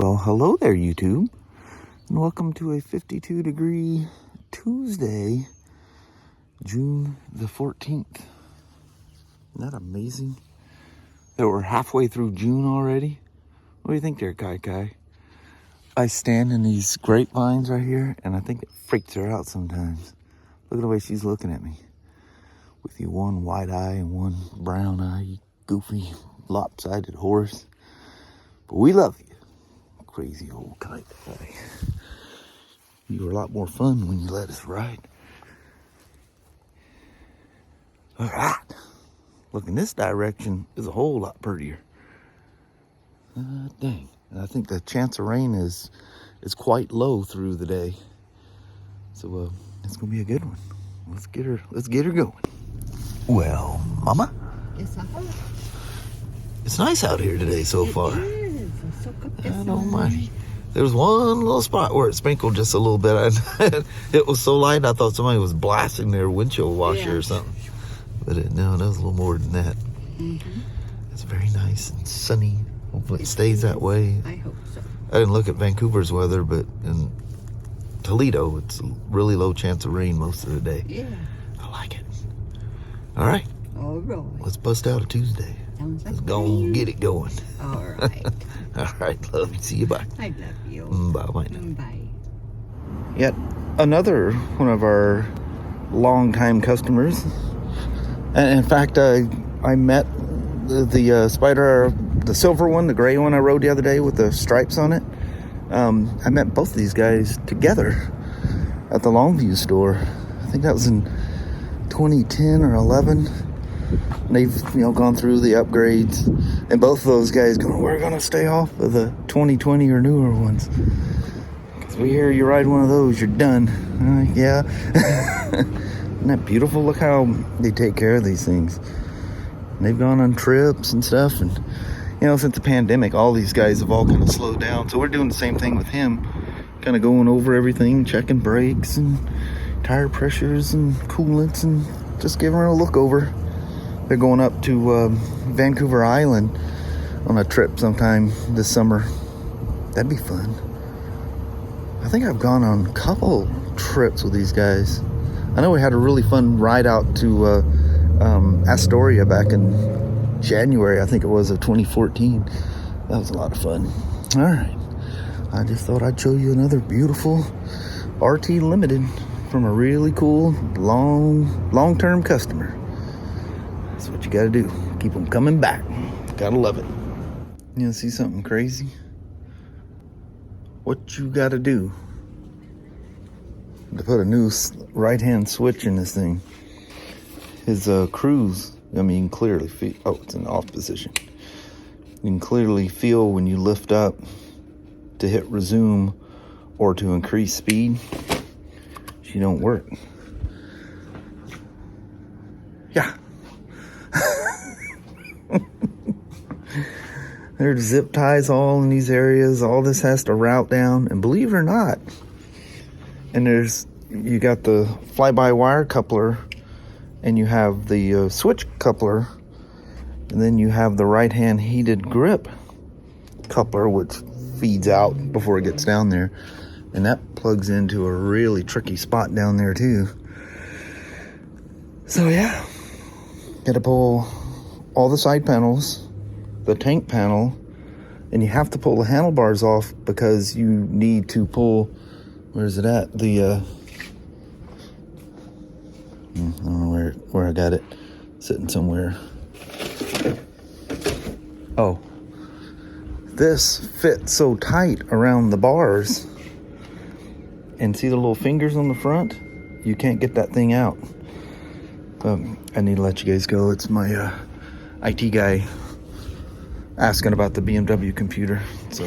Well, hello there, YouTube, and welcome to a 52-degree Tuesday, June the 14th. Isn't that amazing that we're halfway through June already? What do you think there, Kai? I stand in these grapevines right here, and I think it freaks her out sometimes. Look at the way she's looking at me. With you one white eye and one brown eye, you goofy, lopsided horse. But we love you. Crazy old kite guy. You were a lot more fun when you let us ride. All right. Look in this direction is a whole lot prettier. Dang. And I think the chance of rain is quite low through the day. So it's gonna be a good one. Let's get her going. Well, Mama? Yes, It's nice out here today so far. It is. So God almighty. There was one little spot where it sprinkled just a little bit. It was so light I thought somebody was blasting their windshield washer or something. But no, that was a little more than that. Mm-hmm. It's very nice and sunny. Hopefully it stays that way. I hope so. I didn't look at Vancouver's weather, but in Toledo, it's a really low chance of rain most of the day. Yeah. I like it. All right. All right. Let's bust out a Tuesday. Sounds like Let's go and get it going. All right. All right. Love you. See you. Bye. I love you. Bye. Bye. Yet another one of our longtime customers. And in fact, I met the Spyder, the silver one, the gray one I rode the other day with the stripes on it. I met both of these guys together at the Longview store. I think that was in 2010 or 11. And they've gone through the upgrades, and both of those guys going, we're gonna stay off of the 2020 or newer ones, because we hear you ride one of those, you're done. Yeah. Isn't that beautiful? Look how they take care of these things. And they've gone on trips and stuff, and since the pandemic, all these guys have all kind of slowed down. So we're doing the same thing with him, kind of going over everything, checking brakes and tire pressures and coolants, and just giving her a look over. They're going up to Vancouver Island on a trip sometime this summer. That'd be fun. I think I've gone on a couple trips with these guys. I know we had a really fun ride out to Astoria back in January, I think it was, of 2014. That was a lot of fun. All right. I just thought I'd show you another beautiful RT Limited from a really cool, long-term customer. That's what you gotta do. Keep them coming back. Gotta love it. You see something crazy? What you gotta do to put a new right-hand switch in this thing? His cruise, you can clearly feel, it's in off position. You can clearly feel when you lift up to hit resume or to increase speed. She don't work. Yeah. There's zip ties all in these areas. All this has to route down, and believe it or not, and you got the fly-by-wire coupler, and you have the switch coupler, and then you have the right-hand heated grip coupler, which feeds out before it gets down there, and that plugs into a really tricky spot down there too. So yeah, got to pull all the side panels, the tank panel, and you have to pull the handlebars off because you need to pull, where is it at? The I don't know where I got it, sitting somewhere. Oh, this fits so tight around the bars, and see the little fingers on the front? You can't get that thing out. I need to let you guys go. It's my IT guy asking about the BMW computer. So,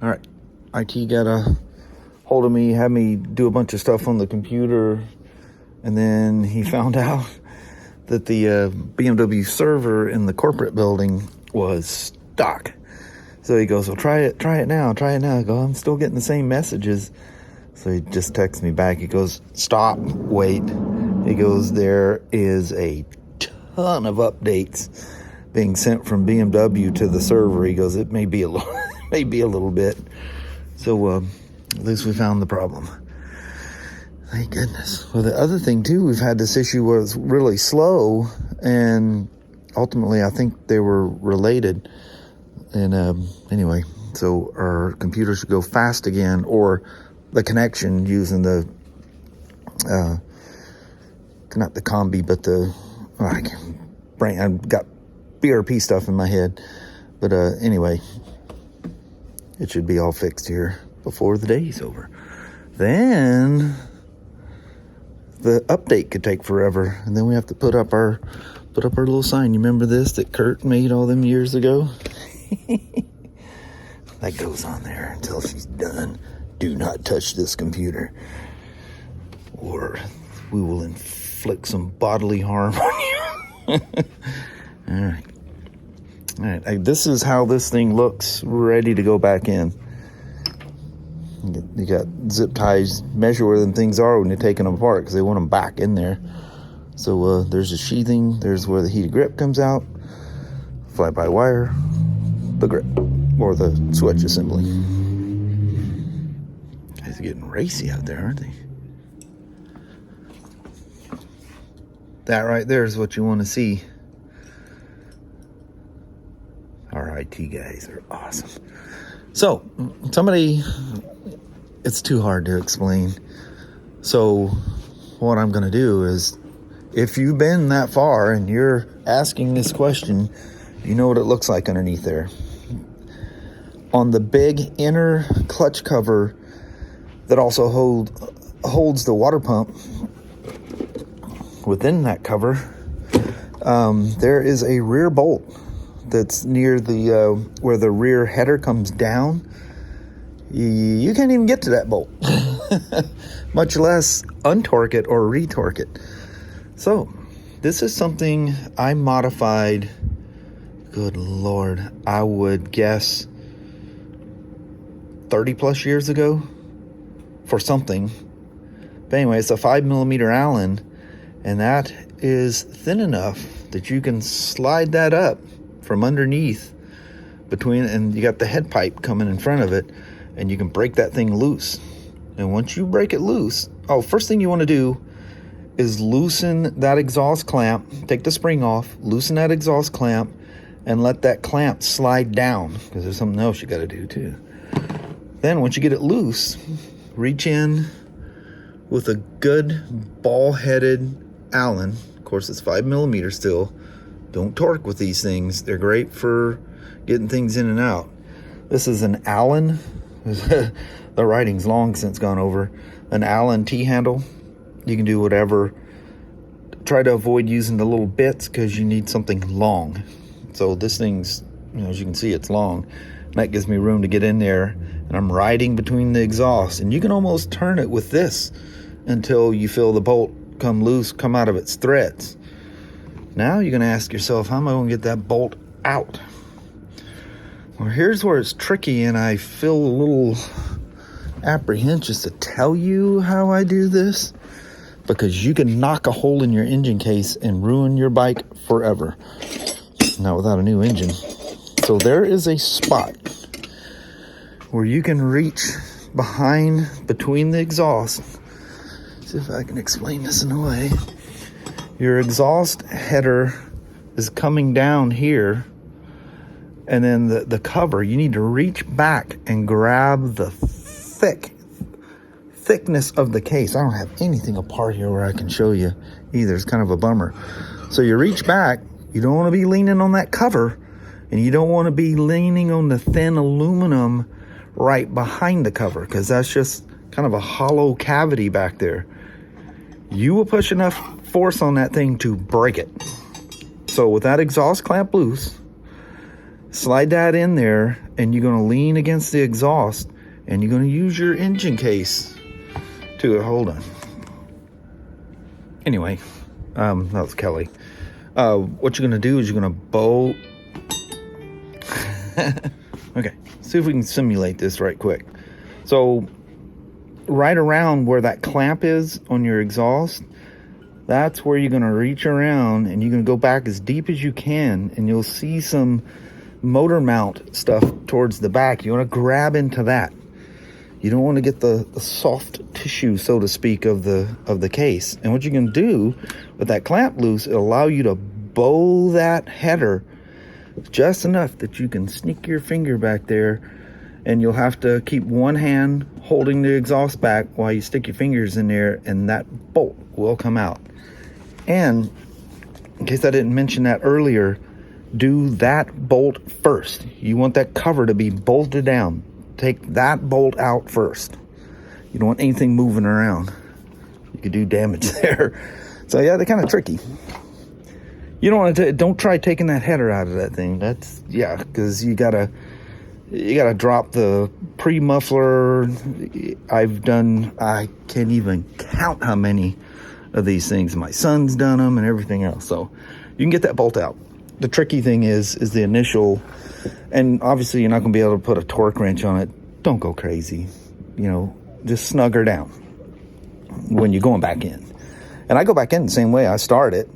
all right, IT got a hold of me, had me do a bunch of stuff on the computer, and then he found out that the BMW server in the corporate building was stuck. So he goes, well, try it now. I go, I'm still getting the same messages. So he just texts me back. He goes, stop, wait. He goes, there is a ton of updates being sent from BMW to the server. He goes, it may be a little maybe a little bit. So at least we found the problem. Thank goodness. Well, the other thing too, we've had this issue where it's really slow, and ultimately I think they were related. And anyway, so our computer should go fast again, or the connection using the not the combi, but the I've got BRP stuff in my head. But anyway, it should be all fixed here before the day's over. Then the update could take forever, and then we have to put up our little sign. You remember this that Kurt made all them years ago? That goes on there until she's done. Do not touch this computer, or we will inflict some bodily harm on you. All right. This is how this thing looks, ready to go back in. You got zip ties, measure where them things are when you're taking them apart, because they want them back in there. So there's the sheathing, there's where the heated grip comes out, fly-by-wire, the grip, or the switch assembly. Guys are getting racy out there, aren't they? That right there is what you want to see. Our IT guys are awesome. So, it's too hard to explain. So, what I'm going to do is, if you've been that far and you're asking this question, you know what it looks like underneath there. On the big inner clutch cover that also holds the water pump, within that cover, there is a rear bolt that's near the where the rear header comes down. You can't even get to that bolt, much less untorque it or retorque it. So this is something I modified, good Lord, I would guess 30 plus years ago for something. But anyway, it's a 5mm Allen, and that is thin enough that you can slide that up from underneath between, and you got the head pipe coming in front of it, and you can break that thing loose. And once you break it loose, first thing you want to do is loosen that exhaust clamp, take the spring off, loosen that exhaust clamp, and let that clamp slide down, because there's something else you got to do too. Then once you get it loose, reach in with a good ball-headed Allen. Of course, it's 5mm still. Don't torque with these things. They're great for getting things in and out. This is an Allen. The writing's long since gone over. An Allen T-handle. You can do whatever. Try to avoid using the little bits, because you need something long. So this thing's, as you can see, it's long. And that gives me room to get in there. And I'm riding between the exhaust. And you can almost turn it with this until you feel the bolt come loose, come out of its threads. Now you're going to ask yourself, how am I going to get that bolt out? Well, here's where it's tricky, and I feel a little apprehensive to tell you how I do this, because you can knock a hole in your engine case and ruin your bike forever. Not without a new engine. So there is a spot where you can reach between the exhaust. See if I can explain this in a way. Your exhaust header is coming down here, and then the cover, you need to reach back and grab the thickness of the case. I don't have anything apart here where I can show you either. It's kind of a bummer. So you reach back, you don't want to be leaning on that cover, and you don't want to be leaning on the thin aluminum right behind the cover, because that's just kind of a hollow cavity back there. You will push enough force on that thing to break it. So with that exhaust clamp loose, slide that in there, and you're going to lean against the exhaust, and you're going to use your engine case to hold on. Anyway, that was Kelly. What you're going to do is you're going to bolt. Okay, see if we can simulate this right quick. So right around where that clamp is on your exhaust, that's where you're going to reach around, and you're going to go back as deep as you can, and you'll see some motor mount stuff towards the back. You want to grab into that. You don't want to get the soft tissue, so to speak, of the case. And what you can do with that clamp loose, it'll allow you to bow that header just enough that you can sneak your finger back there, and you'll have to keep one hand holding the exhaust back while you stick your fingers in there, and that bolt will come out. And in case I didn't mention that earlier, do that bolt first. You want that cover to be bolted down. Take that bolt out first. You don't want anything moving around. You could do damage there. So yeah, they're kind of tricky. You don't want to. Don't try taking that header out of that thing. That's because you gotta drop the pre-muffler. I can't even count how many of these things. My son's done them and everything else. So you can get that bolt out. The tricky thing is the initial. And obviously you're not going to be able to put a torque wrench on it. Don't go crazy. Just snug her down when you're going back in. And I go back in the same way. I start it,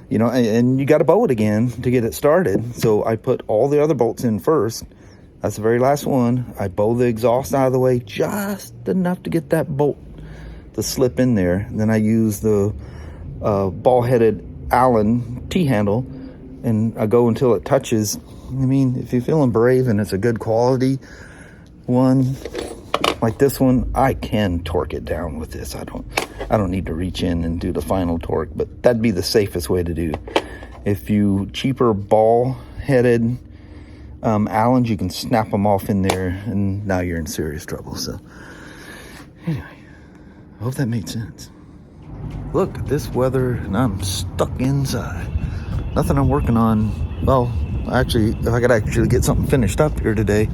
and you got to bow it again to get it started. So I put all the other bolts in first. That's the very last one. I bow the exhaust out of the way just enough to get that bolt to slip in there. And then I use the ball-headed Allen T-handle, and I go until it touches. I mean, if you're feeling brave and it's a good quality one like this one, I can torque it down with this. I don't need to reach in and do the final torque, but that'd be the safest way to do. If you cheaper ball-headed Allens, you can snap them off in there, and now you're in serious trouble. So anyway, I hope that made sense. Look at this weather, and I'm stuck inside. Nothing I'm working on. Well, actually, if I could actually get something finished up here today,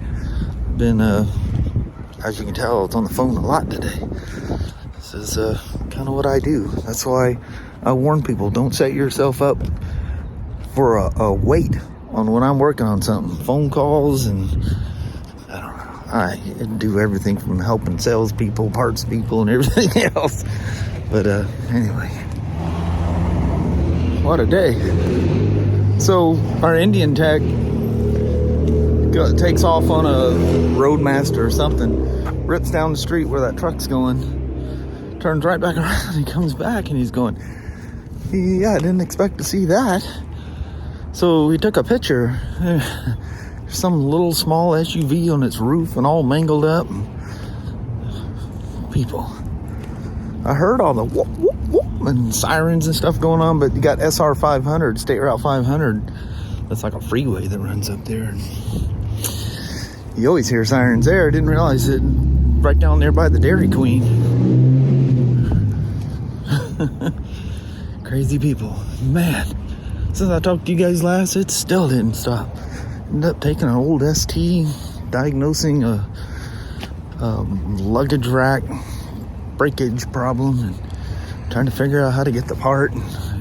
been, as you can tell, it's on the phone a lot today. This is kind of what I do. That's why I warn people, don't set yourself up for a wait on when I'm working on something. Phone calls, and I don't know. I do everything from helping salespeople, parts people, and everything else. But anyway, what a day. So our Indian tech takes off on a Roadmaster or something, rips down the street where that truck's going, turns right back around, and comes back, and he's going, yeah, I didn't expect to see that. So he took a picture. Some little small SUV on its roof and all mangled up. People. I heard all the whoop, whoop, whoop and sirens and stuff going on, but you got SR 500, State Route 500. That's like a freeway that runs up there. You always hear sirens there. Didn't realize it right down there by the Dairy Queen. Crazy people. Man, since I talked to you guys last, it still didn't stop. Ended up taking an old ST, diagnosing a luggage rack breakage problem, and trying to figure out how to get the part.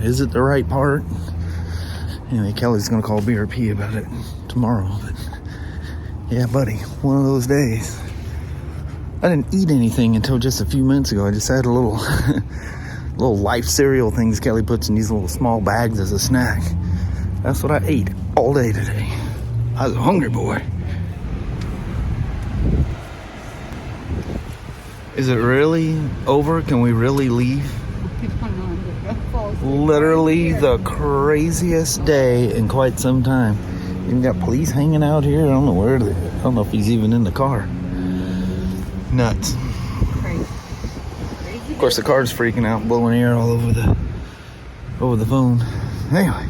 Is it the right part? Anyway, Kelly's gonna call BRP about it tomorrow. But yeah, buddy, one of those days. I didn't eat anything until just a few minutes ago. I just had a little little Life cereal things Kelly puts in these little small bags as a snack. That's what I ate all day today. I was a hungry boy. Is it really over? Can we really leave? Literally the craziest day in quite some time. Even got police hanging out here. I don't know where they. I don't know if he's even in the car. Nuts. Of course, the car's freaking out, blowing air all over the phone. Anyway,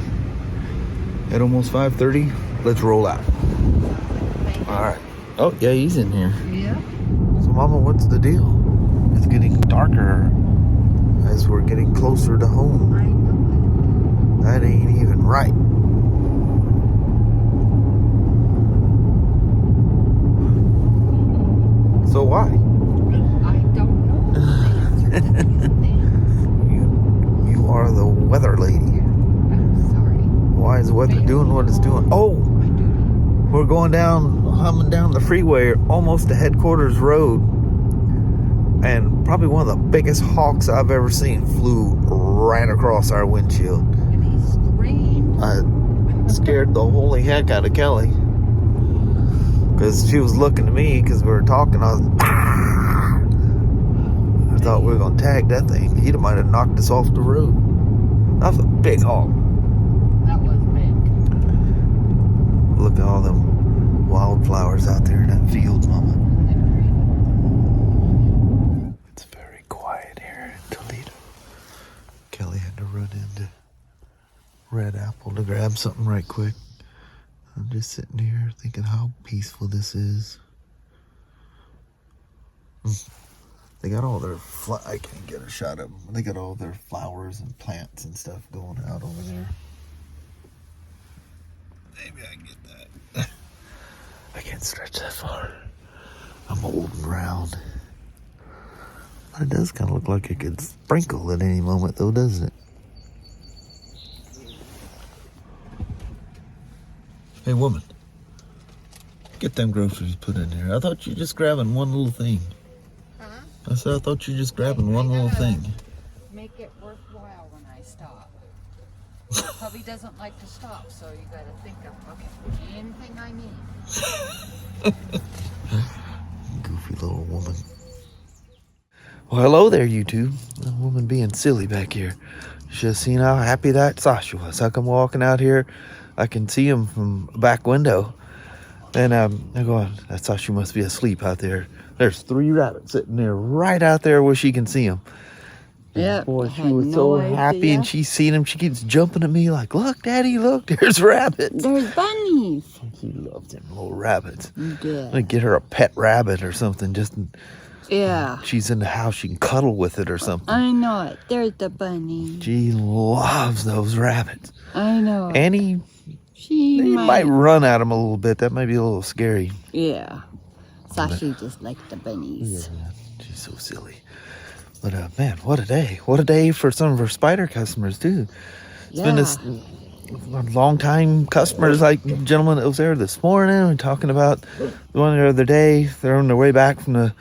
at almost 5:30, let's roll out. All right. Oh yeah, he's in here. Yeah. So, Mama, what's the deal? It's getting darker as we're getting closer to home. I know That ain't even right. So why? I don't know. You are the weather lady. I'm sorry. Why is the weather doing what it's doing? Oh, we're going humming down the freeway, almost to Headquarters Road. And probably one of the biggest hawks I've ever seen flew right across our windshield. And he screamed. I scared the holy heck out of Kelly. Because she was looking at me because we were talking. I thought we were going to tag that thing. He might have knocked us off the road. That was a big hog. That was big. Look at all them wildflowers out there in that field, Mama. It's very quiet here in Toledo. Kelly had to run into Red Apple to grab something right quick. I'm just sitting here thinking how peaceful this is. They got all their I can't get a shot of them. They got all their flowers and plants and stuff going out over there. Maybe I can get that. I can't stretch that far. I'm old and round. But it does kind of look like it could sprinkle at any moment though, doesn't it? Hey woman, get them groceries put in there. I thought you were just grabbing one little thing. Huh? I said I thought you were just grabbing one little thing. Make it worthwhile when I stop. Hubby doesn't like to stop, so you gotta think of, okay, anything I need. Goofy little woman. Well, hello there, you two. The woman being silly back here. Should have seen how happy that Sasha was. I come walking out here. I can see him from a back window. And I'm going, that Sasha must be asleep out there. There's 3 rabbits sitting there right out there where she can see them. Yeah, boy, she was so happy, and she's seen him. She keeps jumping at me like, look, Daddy, look, there's rabbits. There's bunnies. She loves them little rabbits. Yeah. I'm gonna get her a pet rabbit or something. Yeah. She's in the house, she can cuddle with it or something. I know it. There's the bunny. She loves those rabbits. I know it. Annie, She might run at him a little bit. That might be a little scary. Yeah. Sashi just likes the bunnies. Yeah, she's so silly. But man, what a day. What a day for some of our Spyder customers too. It's been this long time customers, like the gentleman that was there this morning and talking about the one the other day. They're on their way back from the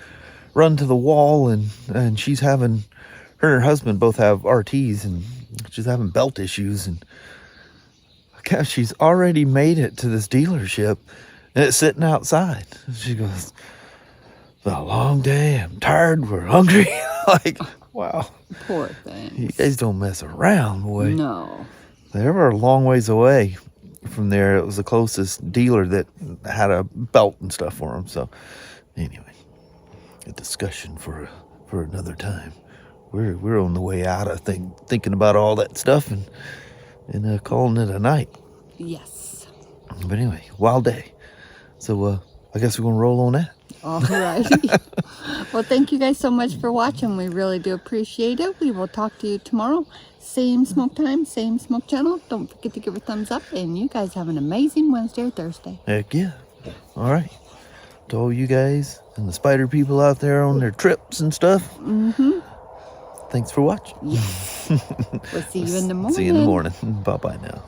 run to the wall, and she's having, her and her husband both have RTs, and she's having belt issues, and gosh, she's already made it to this dealership and it's sitting outside. She goes, it's been a long day, I'm tired, we're hungry. Like, wow. Poor thing. You guys don't mess around, boy. No. They were a long ways away from there. It was the closest dealer that had a belt and stuff for them. So anyway, a discussion for another time. We're on the way out, I think, thinking about all that stuff and calling it a night. Yes. But anyway, wild day. So I guess we're going to roll on that. All right. Well, thank you guys so much for watching. We really do appreciate it. We will talk to you tomorrow. Same smoke time, same smoke channel. Don't forget to give a thumbs up. And you guys have an amazing Wednesday or Thursday. Heck yeah. All right. To all you guys and the Spyder people out there on their trips and stuff. Mm-hmm. Thanks for watching. Yes. We'll see you in the morning. See you in the morning. Bye-bye now.